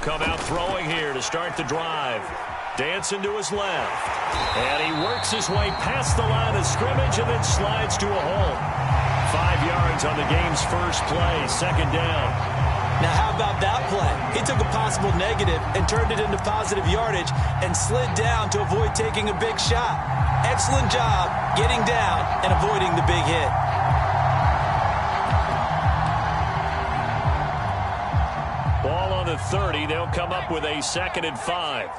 come out throwing here to start the drive. Dancing to his left. And he works his way past the line of scrimmage and then slides to a hole. 5 yards on the game's first play, second down. Now, how about that play? He took a possible negative and turned it into positive yardage and slid down to avoid taking a big shot. Excellent job getting down and avoiding the big hit. Ball on the 30. They'll come up with a 2nd and 5.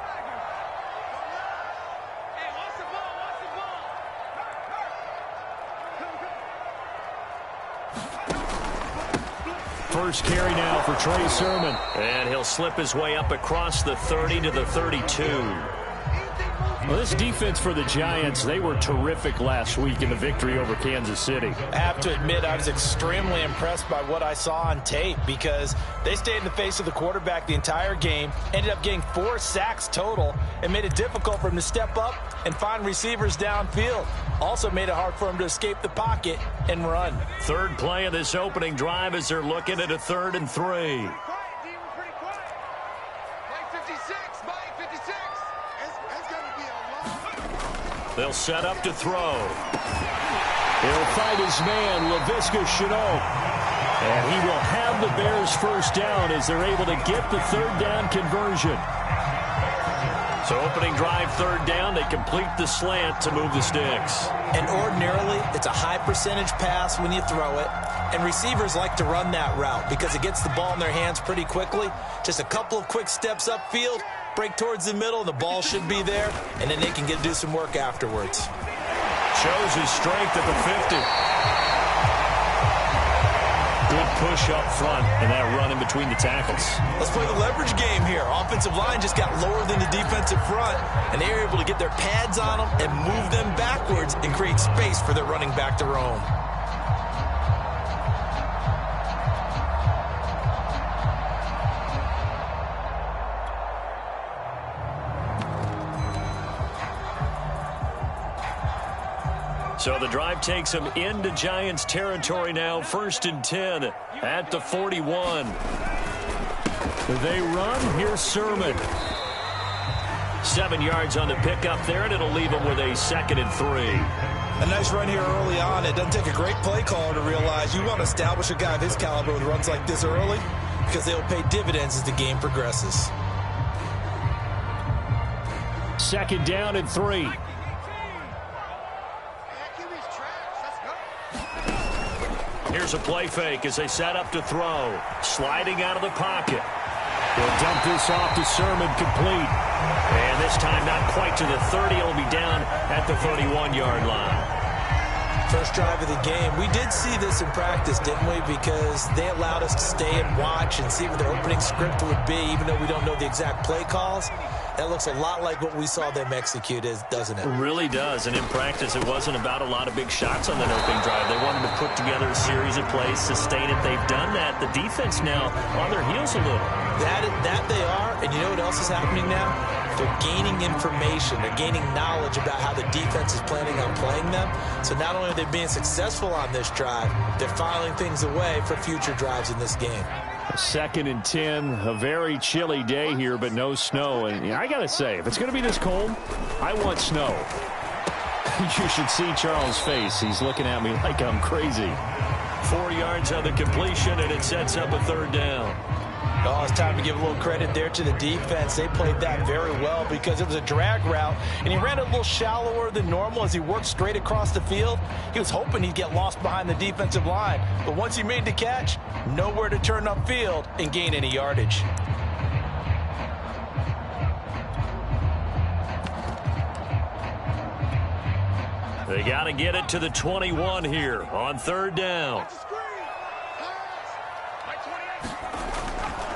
First carry now for Trey Sermon. And he'll slip his way up across the 30 to the 32. Well, this defense for the Giants, they were terrific last week in the victory over Kansas City. I have to admit, I was extremely impressed by what I saw on tape because they stayed in the face of the quarterback the entire game, ended up getting 4 sacks total, and made it difficult for him to step up and find receivers downfield. Also made it hard for him to escape the pocket and run. Third play of this opening drive as they're looking at a 3rd and 3. They'll set up to throw. He'll fight his man, Laviska Shenault. And he will have the Bears first down as they're able to get the 3rd down conversion. So opening drive, 3rd down, they complete the slant to move the sticks. And ordinarily, it's a high percentage pass when you throw it. And receivers like to run that route because it gets the ball in their hands pretty quickly. Just a couple of quick steps upfield, break towards the middle, and the ball should be there. And then they can do some work afterwards. Shows his strength at the 50. Good push up front and that run in between the tackles. Let's play the leverage game here. Offensive line just got lower than the defensive front, and they were able to get their pads on them and move them backwards and create space for their running back to roam. So the drive takes them into Giants territory now. 1st and 10 at the 41. They run. Here's Sermon. 7 yards on the pickup there, and it'll leave them with a 2nd and 3. A nice run here early on. It doesn't take a great play caller to realize you want to establish a guy of his caliber with runs like this early because they'll pay dividends as the game progresses. 2nd down and 3. Here's a play fake as they set up to throw. Sliding out of the pocket. They'll dump this off to Sermon, complete. And this time not quite to the 30. It'll be down at the 31-yard line. First drive of the game. We did see this in practice, didn't we? Because they allowed us to stay and watch and see what their opening script would be, even though we don't know the exact play calls. That looks a lot like what we saw them execute, doesn't it? It really does. And in practice, it wasn't about a lot of big shots on that opening drive. They wanted to put together a series of plays, sustain it. They've done that. The defense now on their heels a little. That they are. And you know what else is happening now? They're gaining information. They're gaining knowledge about how the defense is planning on playing them. So not only are they being successful on this drive, they're filing things away for future drives in this game. 2nd and 10, a very chilly day here, but no snow. And I got to say, if it's going to be this cold, I want snow. You should see Charles' face. He's looking at me like I'm crazy. 4 yards on the completion, and it sets up a 3rd down. Oh, it's time to give a little credit there to the defense. They played that very well because it was a drag route, and he ran a little shallower than normal as he worked straight across the field. He was hoping he'd get lost behind the defensive line, but once he made the catch, nowhere to turn upfield and gain any yardage. They got to get it to the 21 here on 3rd down.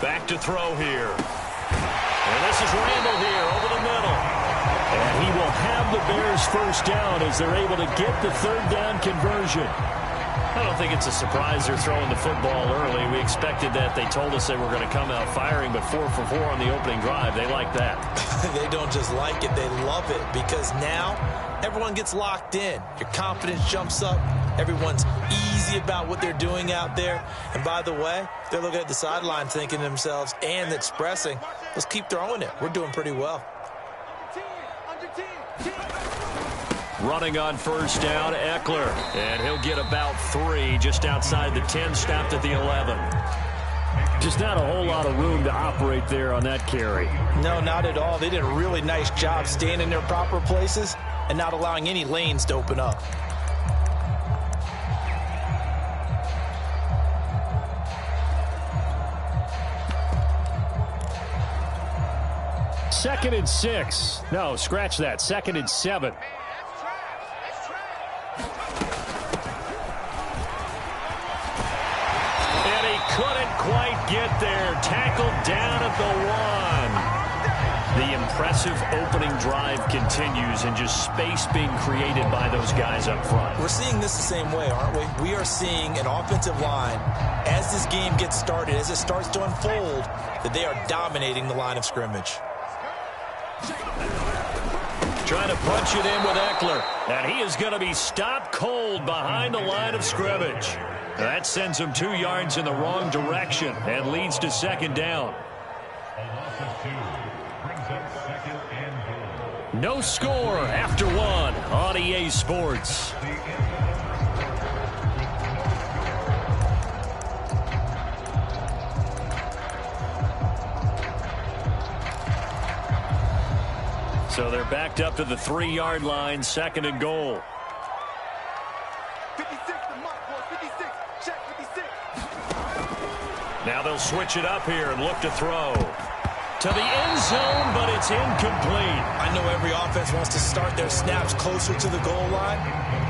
Back to throw here. And this is Randall here over the middle. And he will have the Bears first down as they're able to get the 3rd down conversion. I don't think it's a surprise they're throwing the football early. We expected that. They told us they were going to come out firing, but 4 for 4 on the opening drive. They like that. They don't just like it, they love it, because now everyone gets locked in. Your confidence jumps up. Everyone's easy about what they're doing out there. And by the way, they're looking at the sideline thinking to themselves and expressing, Let's keep throwing it. We're doing pretty well. Running on first down, Eckler. And he'll get about 3 just outside the 10, stopped at the 11. Just not a whole lot of room to operate there on that carry. No, not at all. They did a really nice job staying in their proper places and not allowing any lanes to open up. Second and 6. No, scratch that. Second and 7. And he couldn't quite get there. Tackled down at the 1. The impressive opening drive continues, and just space being created by those guys up front. We're seeing this the same way, aren't we? We are seeing an offensive line, as this game gets started, as it starts to unfold, that they are dominating the line of scrimmage. Trying to punch it in with Eckler. And he is going to be stopped cold behind the line of scrimmage. That sends him 2 yards in the wrong direction and leads to second down. No score after 1 on EA Sports. So they're backed up to the 3-yard line, second and goal. 56, the mark was 56. Check 56. Now they'll switch it up here and look to throw. To the end zone, but it's incomplete. I know every offense wants to start their snaps closer to the goal line,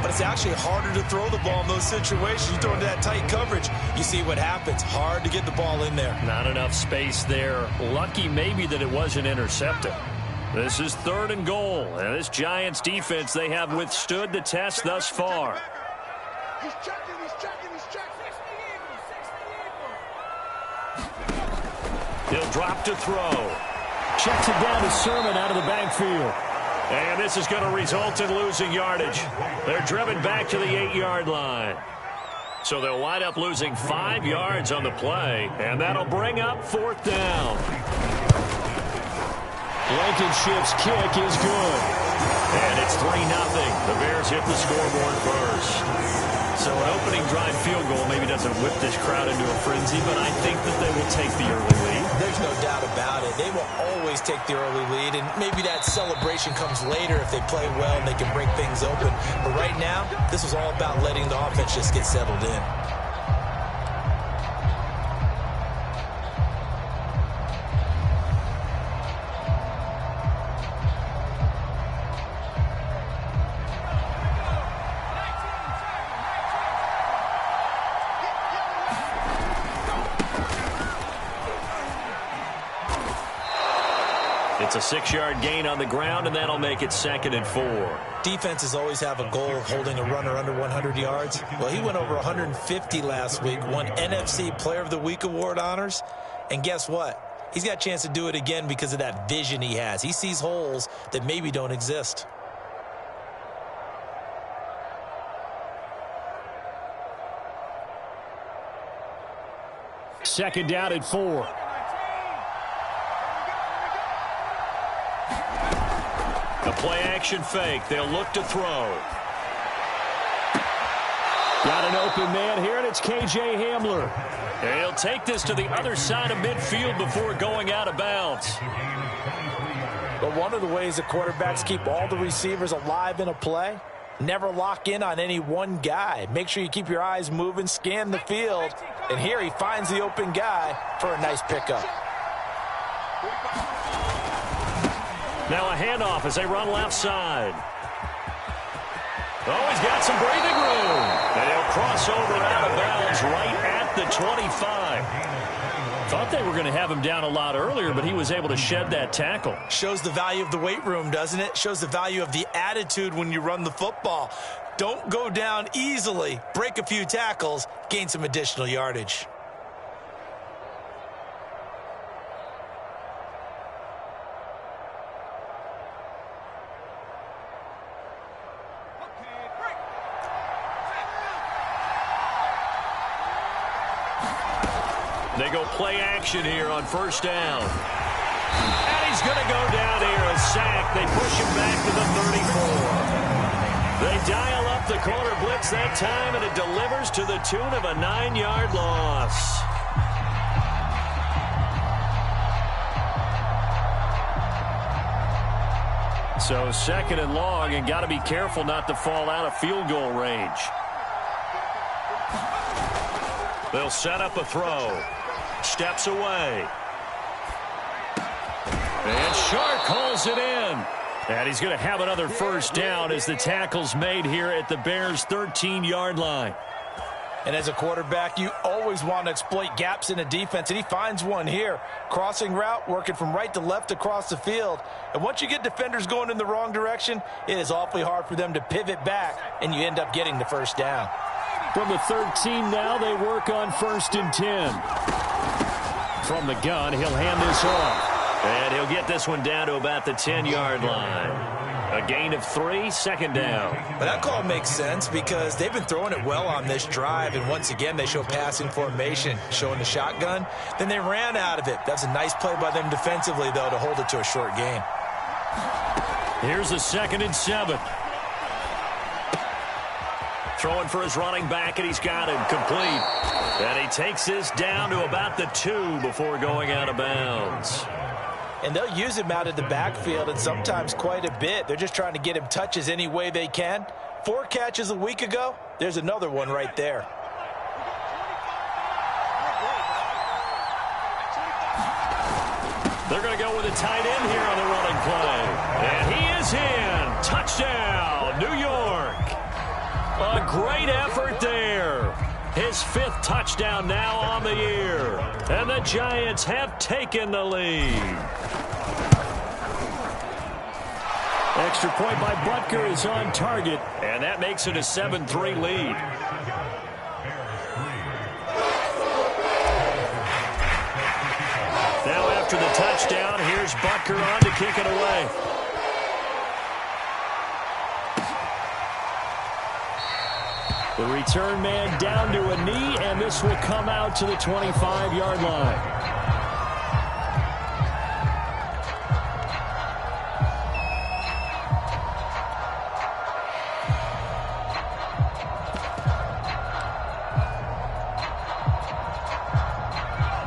but it's actually harder to throw the ball in those situations. You throw into that tight coverage, you see what happens. Hard to get the ball in there. Not enough space there. Lucky maybe that it wasn't intercepted. This is third and goal, and this Giants defense, they have withstood the test thus far. He's checking, he's checking, he's checking. He'll drop to throw. Checks it down to Sermon out of the backfield. And this is going to result in losing yardage. They're driven back to the 8-yard line. So they'll wind up losing 5 yards on the play, and that'll bring up fourth down. Blankenship's kick is good. And it's 3-0. The Bears hit the scoreboard first. So an opening drive field goal maybe doesn't whip this crowd into a frenzy, but I think that they will take the early lead. There's no doubt about it. They will always take the early lead, and maybe that celebration comes later if they play well and they can break things open. But right now, this was all about letting the offense just get settled in. It's a 6-yard gain on the ground, and that'll make it 2nd and 4. Defenses always have a goal of holding a runner under 100 yards. Well, he went over 150 last week, won NFC Player of the Week award honors. And guess what? He's got a chance to do it again because of that vision he has. He sees holes that maybe don't exist. Second down at 4. The play-action fake. They'll look to throw. Got an open man here, and it's K.J. Hamler. He'll take this to the other side of midfield before going out of bounds. But one of the ways the quarterbacks keep all the receivers alive in a play, never lock in on any one guy. Make sure you keep your eyes moving, scan the field. And here he finds the open guy for a nice pickup. Now a handoff as they run left side. Oh, he's got some breathing room. And he'll cross over out of bounds right at the 25. Thought they were going to have him down a lot earlier, but he was able to shed that tackle. Shows the value of the weight room, doesn't it? Shows the value of the attitude when you run the football. Don't go down easily. Break a few tackles. Gain some additional yardage. They go play action here on first down. And he's going to go down here, a sack. They push him back to the 34. They dial up the corner blitz that time, and it delivers to the tune of a 9-yard loss. So 2nd and long, and got to be careful not to fall out of field goal range. They'll set up a throw. Steps away. And Shark calls it in. And he's going to have another first down as the tackle's made here at the Bears' 13-yard line. And as a quarterback, you always want to exploit gaps in a defense, and he finds one here. Crossing route, working from right to left across the field. And once you get defenders going in the wrong direction, it is awfully hard for them to pivot back, and you end up getting the first down. From the 13 now, they work on 1st and 10. From the gun, he'll hand this off. And he'll get this one down to about the 10-yard line. A gain of 3, 2nd down. But that call makes sense because they've been throwing it well on this drive, and once again they show passing formation, showing the shotgun. Then they ran out of it. That's a nice play by them defensively, though, to hold it to a short gain. Here's a 2nd and 7. Throwing for his running back, and he's got him complete. And he takes this down to about the 2 before going out of bounds. And they'll use him out of the backfield, and sometimes quite a bit. They're just trying to get him touches any way they can. 4 catches a week ago. There's another one right there. They're going to go with a tight end here on the running play. And he is in. Touchdown, New York. A great effort there. His 5th touchdown now on the year. And the Giants have taken the lead. Extra point by Butker is on target. And that makes it a 7-3 lead. Now after the touchdown, here's Butker on to kick it away. The return man down to a knee, and this will come out to the 25-yard line.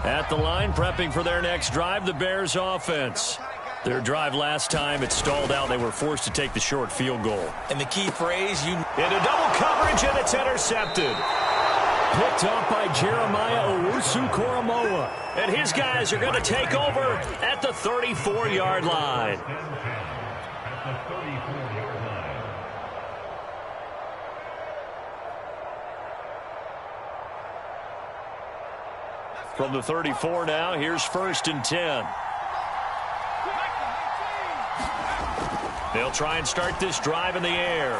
At the line, prepping for their next drive, the Bears offense. Their drive last time, it stalled out. They were forced to take the short field goal. And the key phrase, into double coverage, and it's intercepted. Picked off by Jeremiah Owusu-Koramoah. And his guys are going to take over at the 34-yard line. From the 34 now, here's 1st and 10. They'll try and start this drive in the air.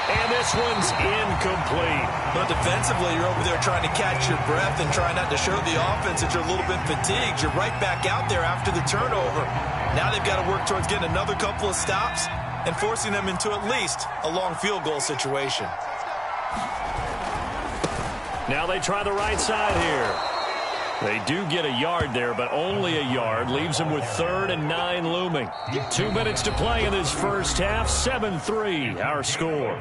And this one's incomplete. But defensively, you're over there trying to catch your breath and try not to show the offense that you're a little bit fatigued. You're right back out there after the turnover. Now they've got to work towards getting another couple of stops and forcing them into at least a long field goal situation. Now they try the right side here. They do get a yard there, but only a yard. Leaves them with 3rd and 9 looming. 2 minutes to play in this first half. 7-3, our score.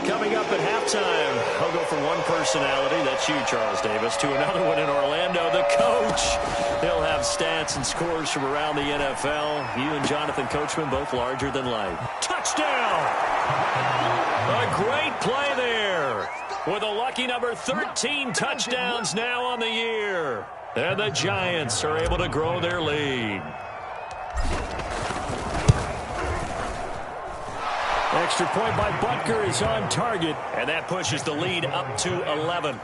Coming up at halftime, I'll go from one personality, that's you, Charles Davis, to another one in Orlando, the coach. He'll have stats and scores from around the NFL. You and Jonathan Coachman, both larger than life. Touchdown! A great play there with a lucky number 13 touchdowns now on the year. And the Giants are able to grow their lead. Extra point by Butker is on target. And that pushes the lead up to 11.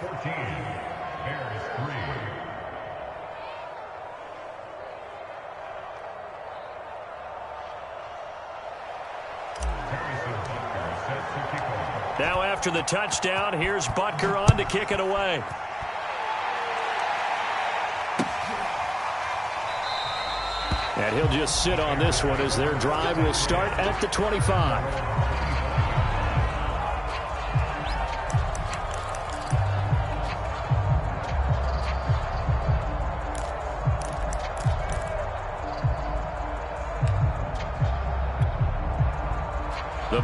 Now after the touchdown, here's Butker on to kick it away. And he'll just sit on this one as their drive will start at the 25.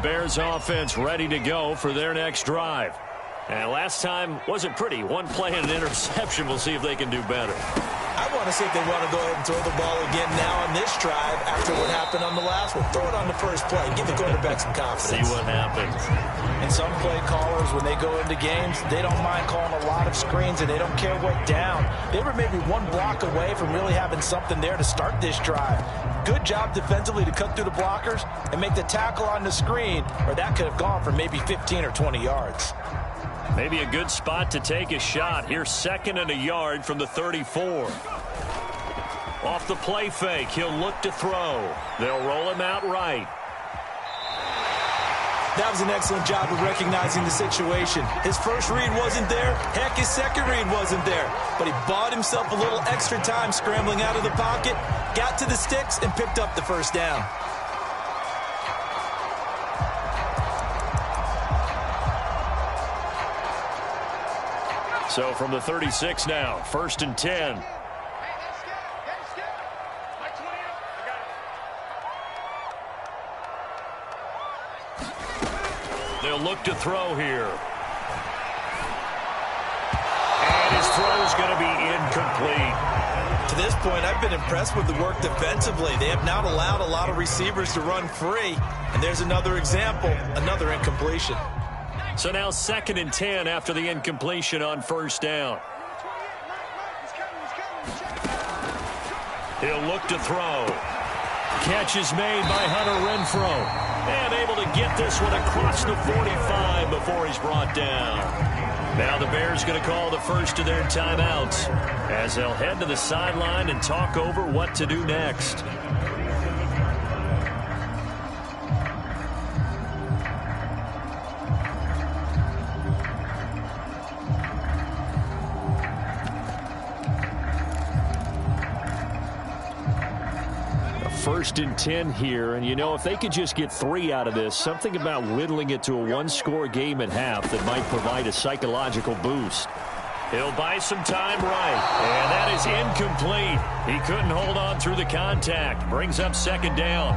Bears offense ready to go for their next drive. And last time wasn't pretty. One play and an interception. We'll see if they can do better. I want to see if they want to go ahead and throw the ball again now on this drive after what happened on the last one. Throw it on the first play. Give the quarterback some confidence. See what happens. And some play callers, when they go into games, they don't mind calling a lot of screens, and they don't care what down. They were maybe one block away from really having something there to start this drive. Good job defensively to cut through the blockers and make the tackle on the screen, or that could have gone for maybe 15 or 20 yards. Maybe a good spot to take a shot. Here's 2nd and a yard from the 34. Off the play fake, he'll look to throw. They'll roll him out right. That was an excellent job of recognizing the situation. His first read wasn't there. Heck, his second read wasn't there. But he bought himself a little extra time scrambling out of the pocket, got to the sticks, and picked up the first down. So from the 36 now, 1st and 10. They'll look to throw here. And his throw is going to be incomplete. To this point, I've been impressed with the work defensively. They have not allowed a lot of receivers to run free. And there's another example, another incompletion. So now 2nd and 10 after the incompletion on 1st down. He'll look to throw. Catch is made by Hunter Renfrow. And able to get this one across the 45 before he's brought down. Now the Bears going to call the first of their timeouts as they'll head to the sideline and talk over what to do next. First and 10 here, and you know, if they could just get 3 out of this, something about whittling it to a one-score game at half that might provide a psychological boost. He'll buy some time right, and that is incomplete. He couldn't hold on through the contact. Brings up 2nd down.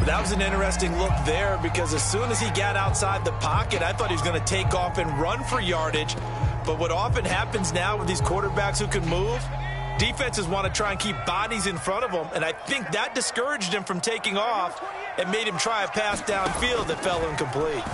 That was an interesting look there because as soon as he got outside the pocket, I thought he was going to take off and run for yardage. But what often happens now with these quarterbacks who can move, defenses want to try and keep bodies in front of them, and I think that discouraged him from taking off and made him try a pass downfield that fell incomplete.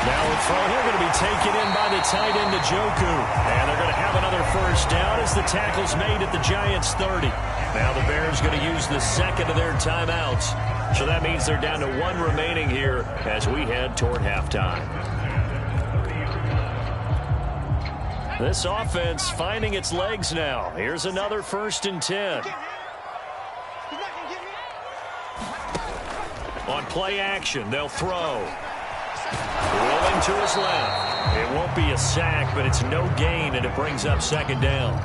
Now a throw here going to be taken in by the tight end, Njoku. And they're going to have another first down as the tackle's made at the Giants' 30. Now the Bears going to use the 2nd of their timeouts. So that means they're down to 1 remaining here as we head toward halftime. This offense finding its legs now. Here's another 1st and 10. On play action, they'll throw. Rolling to his left. It won't be a sack, but it's no gain, and it brings up 2nd down.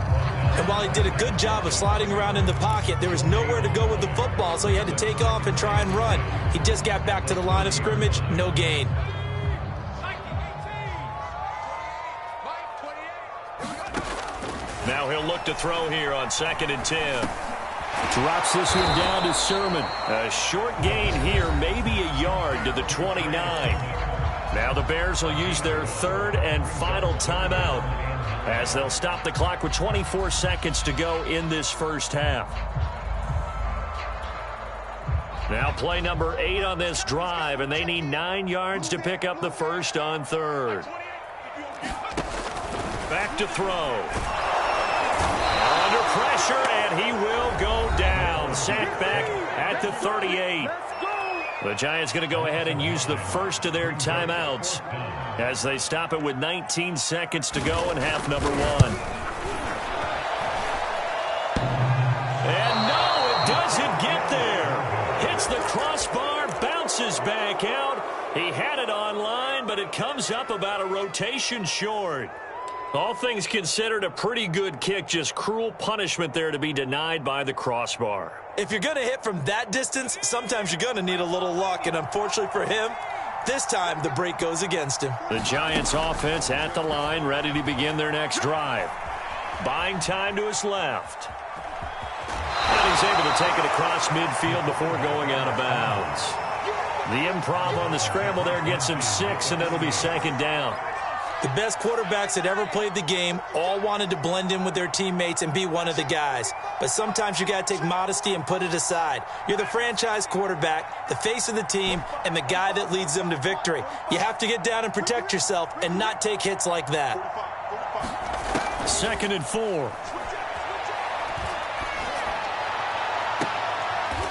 And while he did a good job of sliding around in the pocket, there was nowhere to go with the football, so he had to take off and try and run. He just got back to the line of scrimmage, no gain. Now he'll look to throw here on 2nd and 10. Drops this one down to Sermon. A short gain here, maybe a yard to the 29. Now the Bears will use their 3rd and final timeout as they'll stop the clock with 24 seconds to go in this first half. Now play number 8 on this drive, and they need 9 yards to pick up the first on 3rd. Back to throw. Under pressure, and he will go down. Sacked back at the 38. The Giants going to go ahead and use the first of their timeouts as they stop it with 19 seconds to go in half number 1. And no, it doesn't get there. Hits the crossbar, bounces back out. He had it on line, but it comes up about a rotation short. All things considered, a pretty good kick, just cruel punishment there to be denied by the crossbar. If you're going to hit from that distance, sometimes you're going to need a little luck, and unfortunately for him, this time the break goes against him. The Giants offense at the line, ready to begin their next drive. Buying time to his left. And he's able to take it across midfield before going out of bounds. The improv on the scramble there gets him 6, and it'll be second down. The best quarterbacks that ever played the game all wanted to blend in with their teammates and be one of the guys. But sometimes you got to take modesty and put it aside. You're the franchise quarterback, the face of the team, and the guy that leads them to victory. You have to get down and protect yourself and not take hits like that. 2nd and 4.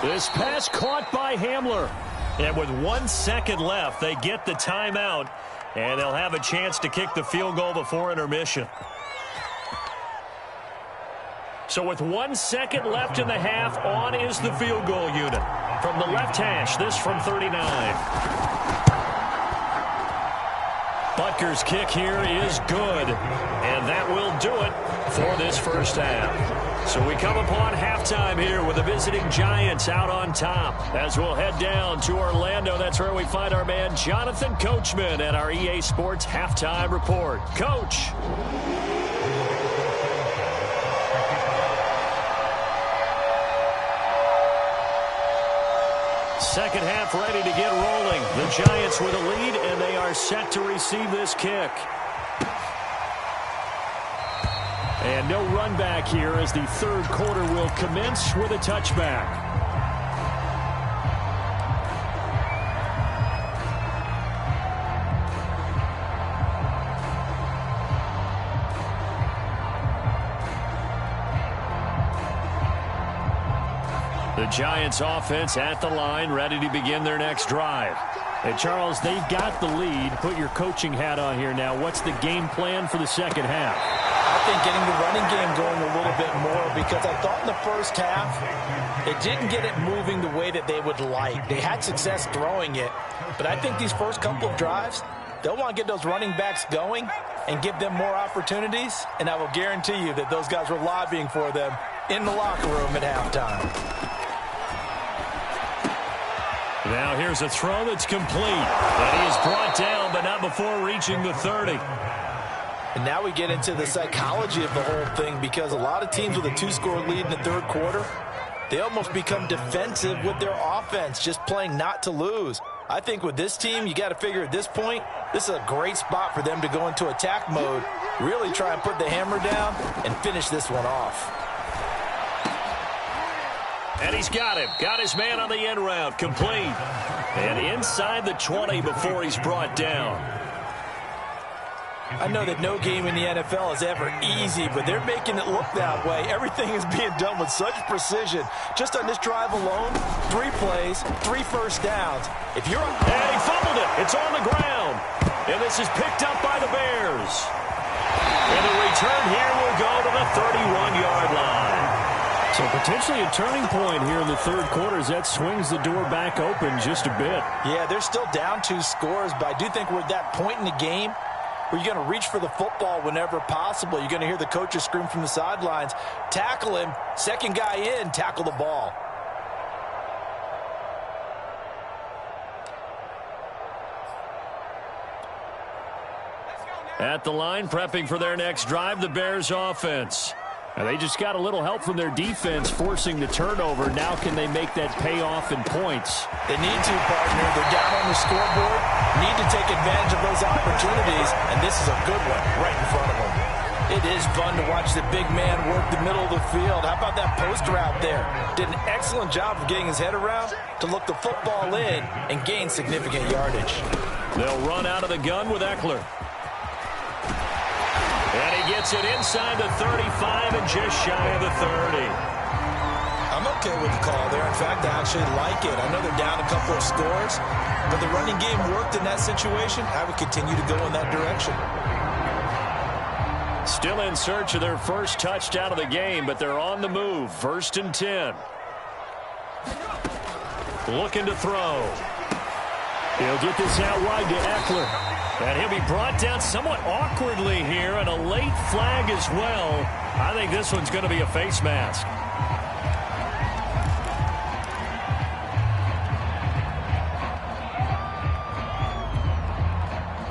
This pass caught by Hamler. And with 1 second left, they get the timeout. And they'll have a chance to kick the field goal before intermission. So with 1 second left in the half, on is the field goal unit. From the left hash, this from 39. Butker's kick here is good. And that will do it for this first half. So we come upon halftime here with the visiting Giants out on top. As we'll head down to Orlando, that's where we find our man Jonathan Coachman at our EA Sports Halftime Report. Coach. Second half ready to get rolling. The Giants with a lead, and they are set to receive this kick. And no run back here as the third quarter will commence with a touchback. The Giants offense at the line, ready to begin their next drive. Hey, Charles, they've got the lead. Put your coaching hat on here now. What's the game plan for the second half? I think getting the running game going a little bit more, because I thought in the first half they didn't get it moving the way that they would like. They had success throwing it, but I think these first couple of drives, they'll want to get those running backs going and give them more opportunities, and I will guarantee you that those guys were lobbying for them in the locker room at halftime. Now here's a throw that's complete. And he is brought down, but not before reaching the 30. And now we get into the psychology of the whole thing, because a lot of teams with a 2-score lead in the third quarter, they almost become defensive with their offense, just playing not to lose. I think with this team, you got to figure at this point, this is a great spot for them to go into attack mode, really try and put the hammer down and finish this one off. And he's got him. Got his man on the end route. Complete. And inside the 20 before he's brought down. I know that no game in the NFL is ever easy, but they're making it look that way. Everything is being done with such precision. Just on this drive alone, 3 plays, 3 first downs. If you're and he fumbled it. It's on the ground. And this is picked up by the Bears. And the return here will go to the 31-yard line. So potentially a turning point here in the third quarter as that swings the door back open just a bit. Yeah, they're still down 2 scores, but I do think we're at that point in the game where you're going to reach for the football whenever possible. You're going to hear the coaches scream from the sidelines, tackle him, second guy in, tackle the ball. At the line, prepping for their next drive, the Bears offense. And they just got a little help from their defense forcing the turnover. Now can they make that pay off in points? They need to, partner. They're down on the scoreboard. Need to take advantage of those opportunities, and this is a good one right in front of them. It is fun to watch the big man work the middle of the field. How about that post route there? Did an excellent job of getting his head around to look the football in and gain significant yardage. They'll run out of the gun with Eckler. And he gets it inside the 35 and just shy of the 30. I'm okay with the call there. In fact, I actually like it. I know they're down a couple of scores, but the running game worked in that situation. I would continue to go in that direction. Still in search of their first touchdown of the game, but they're on the move. 1st and 10. Looking to throw. He'll get this out wide to Eckler. And he'll be brought down somewhat awkwardly here, and a late flag as well. I think this one's going to be a face mask.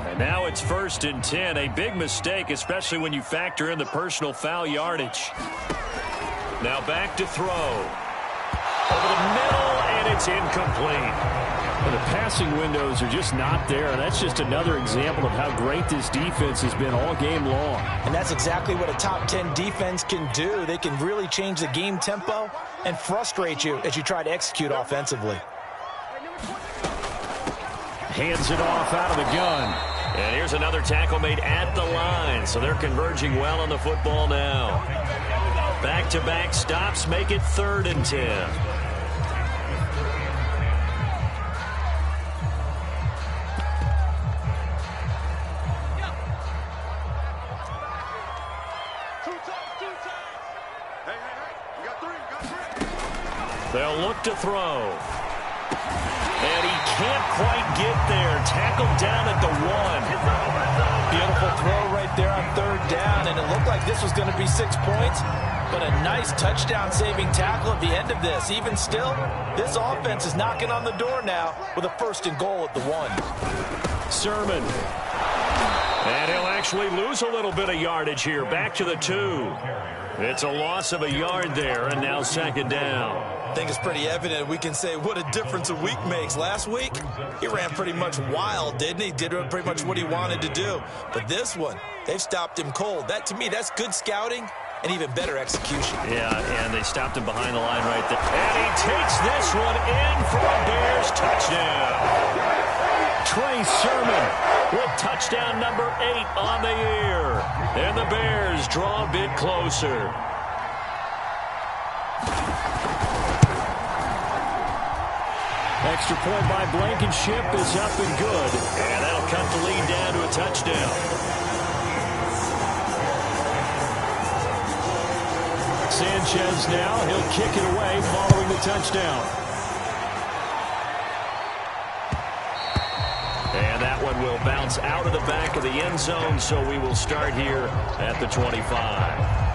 And now it's 1st and 10. A big mistake, especially when you factor in the personal foul yardage. Now back to throw. Over the middle, and it's incomplete. And the passing windows are just not there, and that's just another example of how great this defense has been all game long. And that's exactly what a top 10 defense can do. They can really change the game tempo and frustrate you as you try to execute offensively. Hands it off out of the gun. And here's another tackle made at the line, so they're converging well on the football now. Back-to-back stops make it 3rd and 10. They'll look to throw. And he can't quite get there. Tackled down at the 1. Beautiful throw right there on 3rd down, and it looked like this was going to be 6 points, but a nice touchdown-saving tackle at the end of this. Even still, this offense is knocking on the door now with a 1st and goal at the 1. Sermon. And he'll actually lose a little bit of yardage here. Back to the 2. It's a loss of a yard there, and now 2nd down. I think it's pretty evident we can say what a difference a week makes. Last week, he ran pretty much wild, didn't he? Did pretty much what he wanted to do. But this one, they've stopped him cold. That, to me, that's good scouting and even better execution. Yeah, and they stopped him behind the line right there. And he takes this one in for a Bears touchdown. Trey Sermon with touchdown number 8 on the year. And the Bears draw a bit closer. Extra point by Blankenship is up and good. And that'll cut the lead down to a touchdown. Sanchez now, he'll kick it away following the touchdown. And that one will bounce out of the back of the end zone, so we will start here at the 25.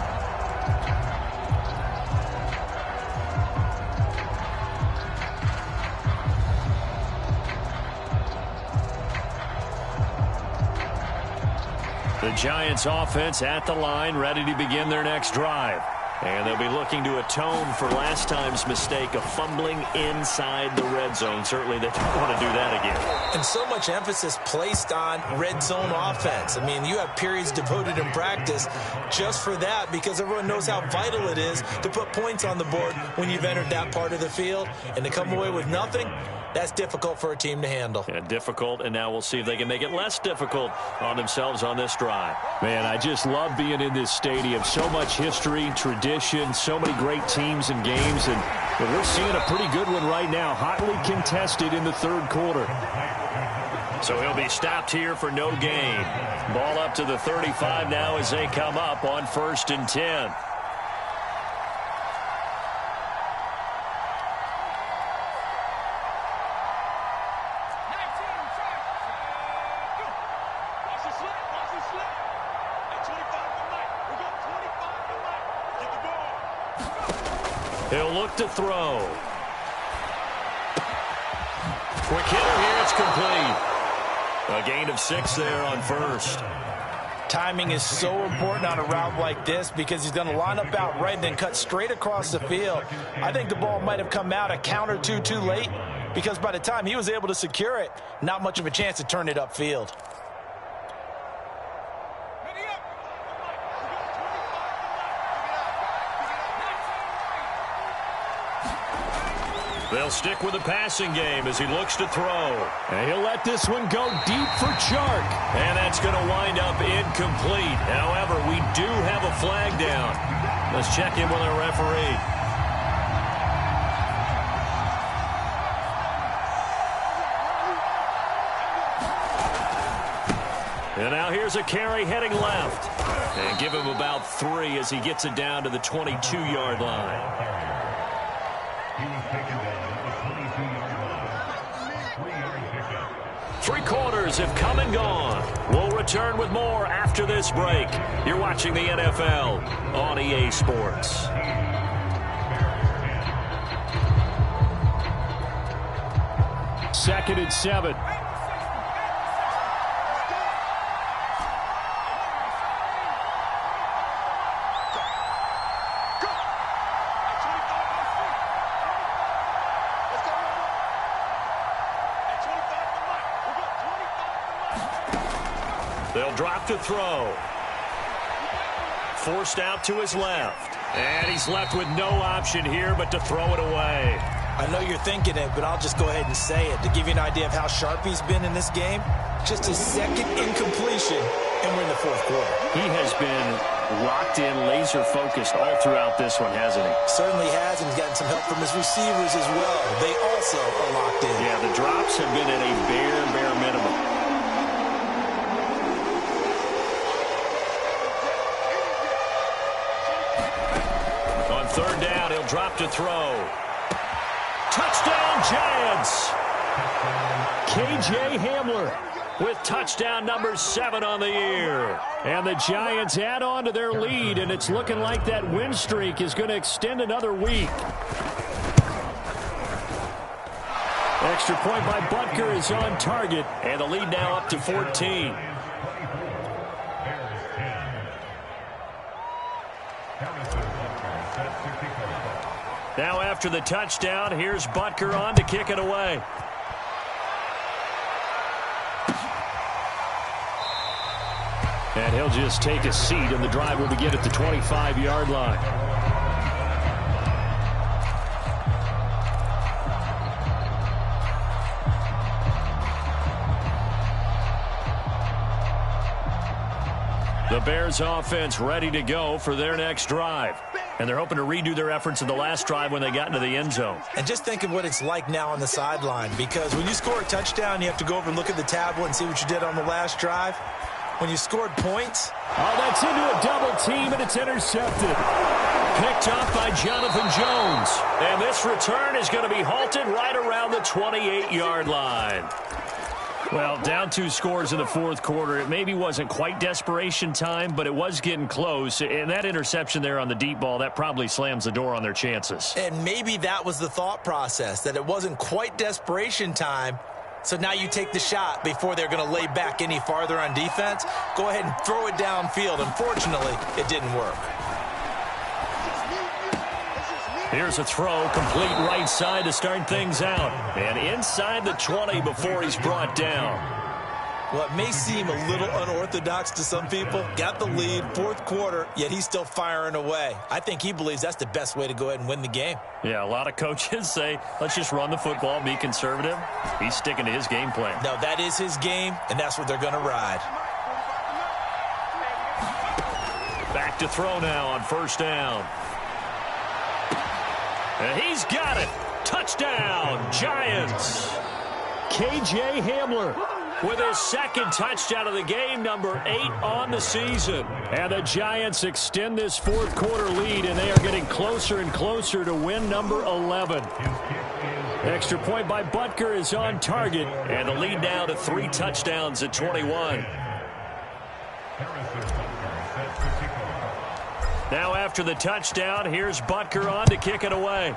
The Giants offense at the line, ready to begin their next drive. And they'll be looking to atone for last time's mistake of fumbling inside the red zone. Certainly they don't want to do that again. And so much emphasis placed on red zone offense. I mean, you have periods devoted in practice just for that, because everyone knows how vital it is to put points on the board when you've entered that part of the field. And to come away with nothing, that's difficult for a team to handle. Yeah, difficult, and now we'll see if they can make it less difficult on themselves on this drive. Man, I just love being in this stadium. So much history, tradition, so many great teams and games, and we're seeing a pretty good one right now, hotly contested in the 3rd quarter. So he'll be stopped here for no gain. Ball up to the 35 now as they come up on 1st and 10. He'll look to throw. Quick hitter here, it's complete. A gain of 6 there on 1st. Timing is so important on a route like this, because he's going to line up out right and then cut straight across the field. I think the ball might have come out a count or two too late, because by the time he was able to secure it, not much of a chance to turn it upfield. They'll stick with the passing game as he looks to throw. And he'll let this one go deep for Chark. And that's going to wind up incomplete. However, we do have a flag down. Let's check in with our referee. And now here's a carry heading left. And give him about 3 as he gets it down to the 22-yard line. 3 quarters have come and gone. We'll return with more after this break. You're watching the NFL on EA Sports. Second and 7. They'll drop to throw. Forced out to his left. And he's left with no option here but to throw it away. I know you're thinking it, but I'll just go ahead and say it. To give you an idea of how sharp he's been in this game, just his second incompletion, and we're in the fourth quarter. He has been locked in, laser-focused all throughout this one, hasn't he? Certainly has, and he's gotten some help from his receivers as well. They also are locked in. Yeah, the drops have been at a bare minimum. On third down, he'll drop to throw. Touchdown, Giants! K.J. Hamler with touchdown number 7 on the year. And the Giants add on to their lead, and it's looking like that win streak is going to extend another week. Extra point by Butker is on target, and the lead now up to 14. Now after the touchdown, here's Butker on to kick it away. And he'll just take a seat, and the drive will begin at the 25-yard line. The Bears offense ready to go for their next drive. And they're hoping to redo their efforts in the last drive when they got into the end zone. And just think of what it's like now on the sideline, because when you score a touchdown, you have to go over and look at the tablet and see what you did on the last drive. When you scored points. Oh, that's into a double team, and it's intercepted. Picked up by Jonathan Jones. And this return is going to be halted right around the 28-yard line. Well, down 2 scores in the fourth quarter. It maybe wasn't quite desperation time, but it was getting close. And that interception there on the deep ball, that probably slams the door on their chances. And maybe that was the thought process, that it wasn't quite desperation time. So now you take the shot before they're going to lay back any farther on defense. Go ahead and throw it downfield. Unfortunately, it didn't work. Here's a throw, complete right side to start things out. And inside the 20 before he's brought down. What may seem a little unorthodox to some people, got the lead, fourth quarter, yet he's still firing away. I think he believes that's the best way to go ahead and win the game. Yeah, a lot of coaches say, let's just run the football, be conservative. He's sticking to his game plan. No, that is his game, and that's what they're going to ride. Back to throw now on first down. And he's got it. Touchdown, Giants. K.J. Hamler with his second touchdown of the game, number 8 on the season. And the Giants extend this fourth quarter lead, and they are getting closer and closer to win number 11. Extra point by Butker is on target, and the lead now to 3 touchdowns at 21. Now after the touchdown, here's Butker on to kick it away.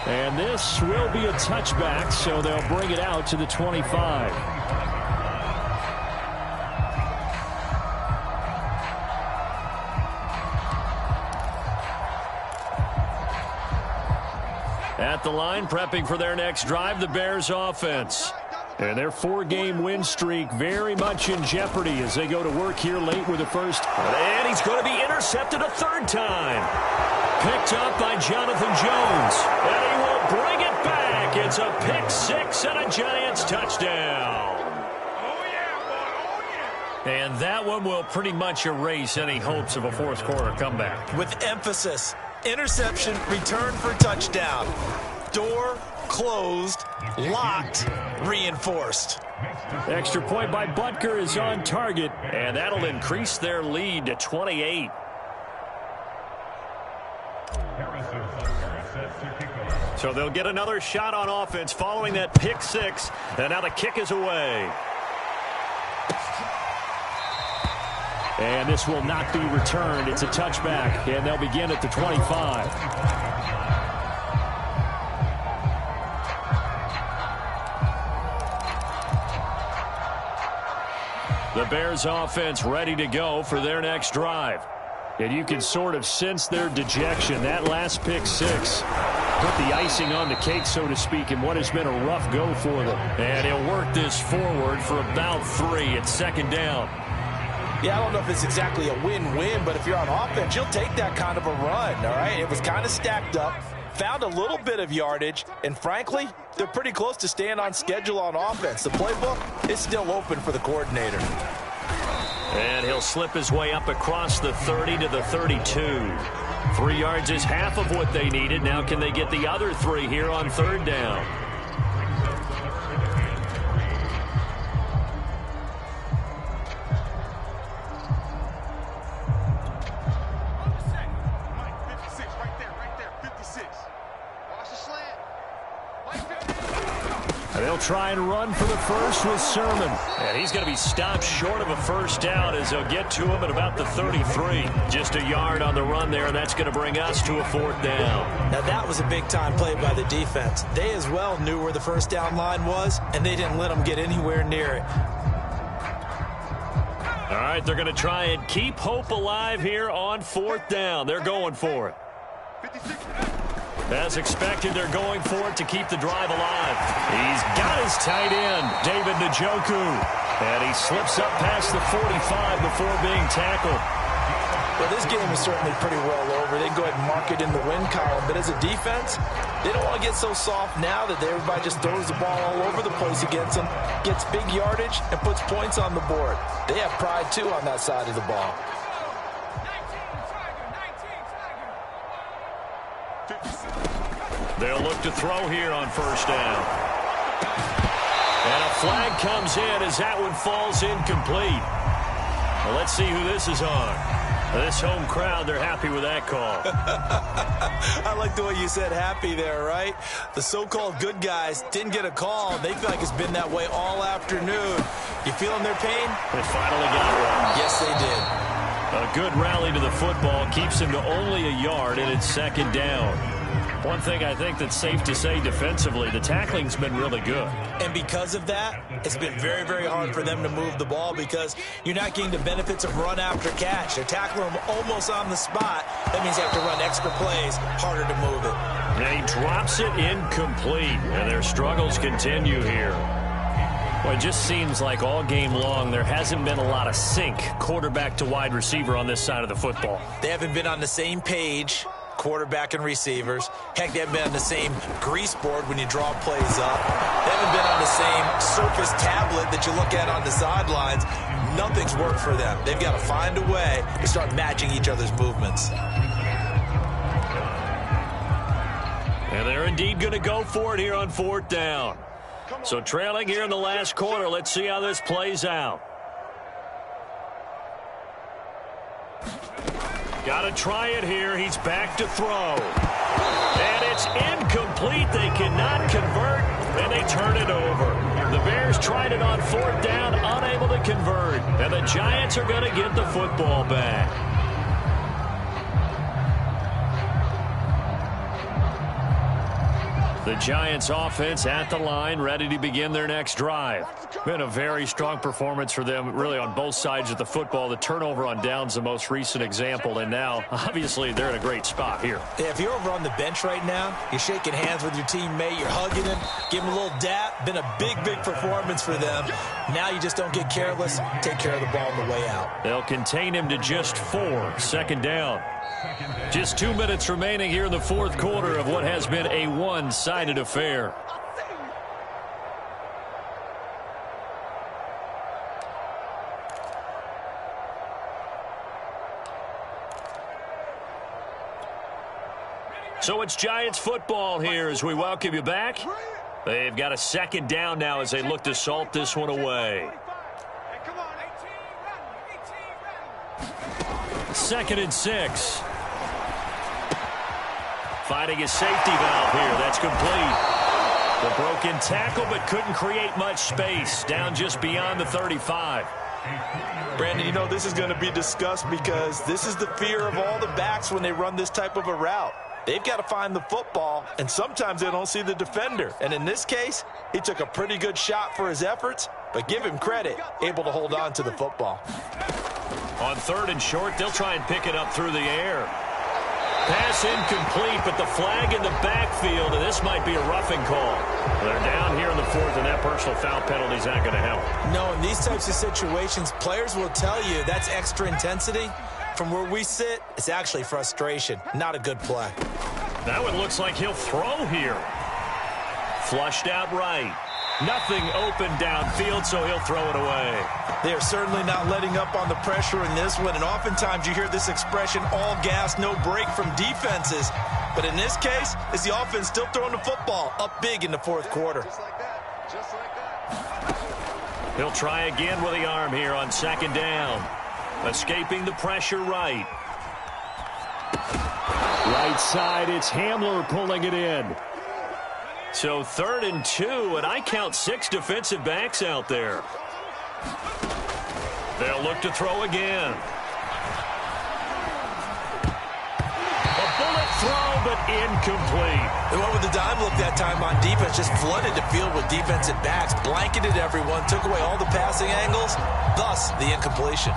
And this will be a touchback, so they'll bring it out to the 25. At the line, prepping for their next drive, the Bears offense. And their 4-game win streak very much in jeopardy as they go to work here late with the first. And he's going to be intercepted a third time. Picked up by Jonathan Jones. And he will bring it back. It's a pick 6 and a Giants touchdown. And that one will pretty much erase any hopes of a fourth quarter comeback. With emphasis, interception, return for touchdown. Door closed, locked, reinforced. Extra point by Butker is on target, and that'll increase their lead to 28. So they'll get another shot on offense following that pick 6, and now the kick is away. And this will not be returned. It's a touchback, and they'll begin at the 25. The Bears offense ready to go for their next drive. And you can sort of sense their dejection. That last pick 6 put the icing on the cake, so to speak, in what has been a rough go for them. And he'll work this forward for about 3. It's second down. Yeah, I don't know if it's exactly a win-win, but if you're on offense, you'll take that kind of a run, all right? It was kind of stacked up, found a little bit of yardage, and frankly, they're pretty close to staying on schedule on offense. The playbook is still open for the coordinator. And he'll slip his way up across the 30 to the 32. 3 yards is half of what they needed. Now can they get the other 3 here on third down? They'll try and run for the first with Sermon. And he's going to be stopped short of a first down as they'll get to him at about the 33. Just a yard on the run there, and that's going to bring us to a 4th down. Now that was a big-time play by the defense. They as well knew where the first down line was, and they didn't let them get anywhere near it. All right, they're going to try and keep hope alive here on 4th down. They're going for it. 56. As expected, they're going for it to keep the drive alive. He's got his tight end, David Njoku. And he slips up past the 45 before being tackled. Well, this game is certainly pretty well over. They can go ahead and mark it in the win column. But as a defense, they don't want to get so soft now that everybody just throws the ball all over the place against them, gets big yardage, and puts points on the board. They have pride, too, on that side of the ball. They'll look to throw here on first down. And a flag comes in as that one falls incomplete. Well, let's see who this is on. This home crowd, they're happy with that call. I like the way you said happy there, right? The so-called good guys didn't get a call. They feel like it's been that way all afternoon. You feeling their pain? They finally got one. Yes, they did. A good rally to the football keeps him to only a yard, and it's second down. One thing I think that's safe to say defensively, the tackling's been really good. And because of that, it's been very, very hard for them to move the ball because you're not getting the benefits of run after catch. They're tackling them almost on the spot. That means they have to run extra plays, harder to move it. And he drops it incomplete, and their struggles continue here. Well, it just seems like all game long there hasn't been a lot of sync quarterback to wide receiver on this side of the football. They haven't been on the same page, quarterback and receivers. Heck, they haven't been on the same grease board when you draw plays up. They haven't been on the same Surface tablet that you look at on the sidelines. Nothing's worked for them. They've got to find a way to start matching each other's movements. And they're indeed going to go for it here on 4th down. So trailing here in the last quarter, let's see how this plays out. Got to try it here. He's back to throw. And it's incomplete. They cannot convert, and they turn it over. The Bears tried it on 4th down, unable to convert. And the Giants are going to get the football back. The Giants offense at the line, ready to begin their next drive. Been a very strong performance for them, really, on both sides of the football. The turnover on downs, the most recent example, and now, obviously, they're in a great spot here. Yeah, if you're over on the bench right now, you're shaking hands with your teammate, you're hugging him, give him a little dap. Been a big, big performance for them. Now you just don't get careless. Take care of the ball on the way out. They'll contain him to just 4, second down. Just 2 minutes remaining here in the 4th quarter of what has been a one-sided affair. So it's Giants football here as we welcome you back. They've got a second down now as they look to salt this one away. 2nd and 6. Finding his safety valve here. That's complete. The broken tackle, but couldn't create much space. Down just beyond the 35. Brandon, you know this is going to be discussed because this is the fear of all the backs when they run this type of a route. They've got to find the football, and sometimes they don't see the defender. And in this case, he took a pretty good shot for his efforts, but give him credit, able to hold on to the football. On 3rd and short, they'll try and pick it up through the air. Pass incomplete, but the flag in the backfield, and this might be a roughing call. They're down here in the fourth, and that personal foul penalty is not going to help. No, in these types of situations, players will tell you that's extra intensity. From where we sit, it's actually frustration. Not a good play. Now it looks like he'll throw here. Flushed out right. Nothing open downfield, so he'll throw it away. They are certainly not letting up on the pressure in this one, and oftentimes you hear this expression, all gas, no break from defenses. But in this case, it's the offense still throwing the football up big in the fourth quarter. Just like that. Just like that. He'll try again with the arm here on second down. Escaping the pressure right. Right side, it's Hamler pulling it in. So 3rd and 2, and I count 6 defensive backs out there. They'll look to throw again. A bullet throw, but incomplete. They went with the dime look that time on defense, just flooded the field with defensive backs, blanketed everyone, took away all the passing angles, thus the incompletion.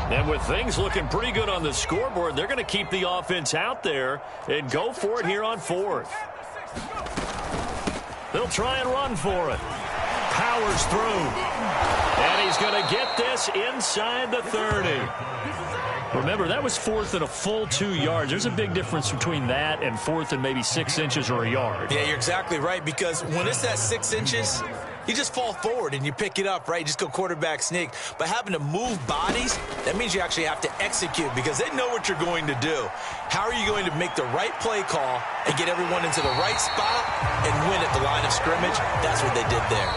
And with things looking pretty good on the scoreboard, they're going to keep the offense out there and go for it here on 4th. They'll try and run for it. Powers through. And he's going to get this inside the 30. Remember, that was 4th and a full 2 yards. There's a big difference between that and 4th and maybe 6 inches or a yard. Yeah, you're exactly right, because when it's that 6 inches, you just fall forward and you pick it up, right? You just go quarterback sneak. But having to move bodies, that means you actually have to execute because they know what you're going to do. How are you going to make the right play call and get everyone into the right spot and win at the line of scrimmage? That's what they did there.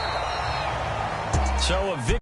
So a victory.